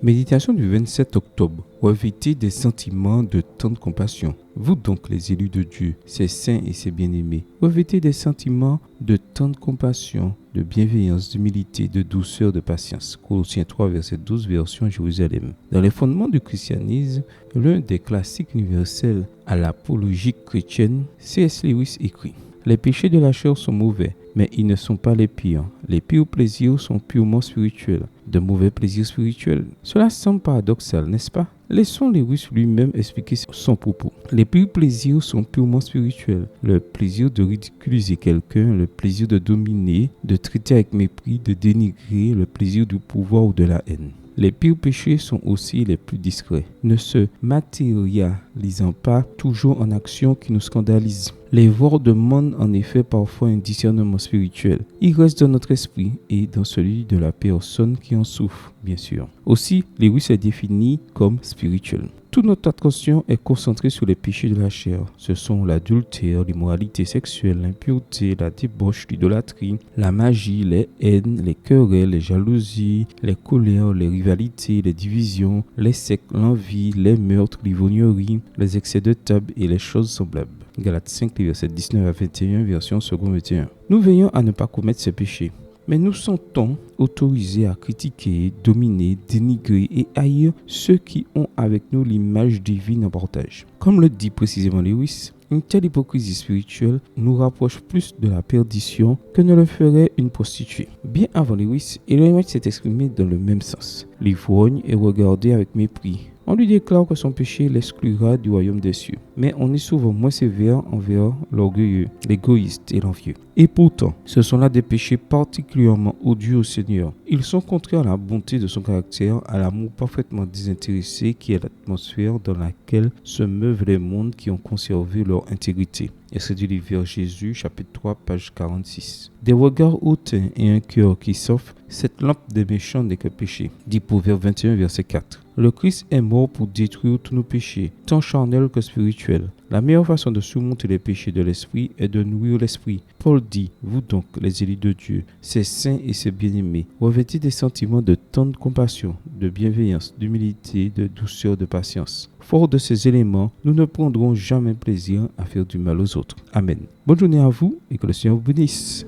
Méditation du 27 octobre. Revêtez des sentiments de tendre compassion. Vous donc, les élus de Dieu, ses saints et ses bien-aimés, revêtez des sentiments de tendre compassion, de bienveillance, d'humilité, de douceur, de patience. Colossiens 3, verset 12, version Jérusalem. Dans les fondements du christianisme, l'un des classiques universels à l'apologie chrétienne, C.S. Lewis écrit: les péchés de la chair sont mauvais, mais ils ne sont pas les pires. Les pires plaisirs sont purement spirituels. De mauvais plaisirs spirituels. Cela semble paradoxal, n'est-ce pas? Laissons Lewis lui-même expliquer son propos. Les pires plaisirs sont purement spirituels. Le plaisir de ridiculiser quelqu'un, le plaisir de dominer, de traiter avec mépris, de dénigrer, le plaisir du pouvoir ou de la haine. Les pires péchés sont aussi les plus discrets, ne se matérialisant pas toujours en actions qui nous scandalisent. Les voies demandent en effet parfois un discernement spirituel. Il reste dans notre esprit et dans celui de la personne qui en souffre, bien sûr. Aussi, Lewis est défini comme spirituel. Toute notre attention est concentrée sur les péchés de la chair. Ce sont l'adultère, l'immoralité sexuelle, l'impureté, la débauche, l'idolâtrie, la magie, les haines, les querelles, les jalousies, les colères, les rivalités, les divisions, les sectes, l'envie, les meurtres, l'ivrognerie, les excès de table et les choses semblables. Galates 5, versets 19 à 21, version second 21. Nous veillons à ne pas commettre ces péchés. Mais nous sentons autorisés à critiquer, dominer, dénigrer et haïr ceux qui ont avec nous l'image divine en partage. Comme le dit précisément Lewis, une telle hypocrisie spirituelle nous rapproche plus de la perdition que ne le ferait une prostituée. Bien avant Lewis, Ellen White s'est exprimé dans le même sens. L'ivrogne est regardé avec mépris. On lui déclare que son péché l'exclura du royaume des cieux. Mais on est souvent moins sévère envers l'orgueilleux, l'égoïste et l'envieux. Et pourtant, ce sont là des péchés particulièrement odieux au Seigneur. Ils sont contraires à la bonté de son caractère, à l'amour parfaitement désintéressé qui est l'atmosphère dans laquelle se meuvent les mondes qui ont conservé leur intégrité. Extrait du livre Jésus, chapitre 3, page 46. Des regards hautains et un cœur qui s'offre, cette lampe des méchants n'est que péché. Dit Proverbe 21, verset 4. Le Christ est mort pour détruire tous nos péchés, tant charnels que spirituels. La meilleure façon de surmonter les péchés de l'esprit est de nourrir l'esprit. Paul dit: vous donc, les élus de Dieu, ses saints et ses bien-aimés, revêtez des sentiments de tendre compassion, de bienveillance, d'humilité, de douceur, de patience. Fort de ces éléments, nous ne prendrons jamais plaisir à faire du mal aux autres. Amen. Bonne journée à vous et que le Seigneur vous bénisse.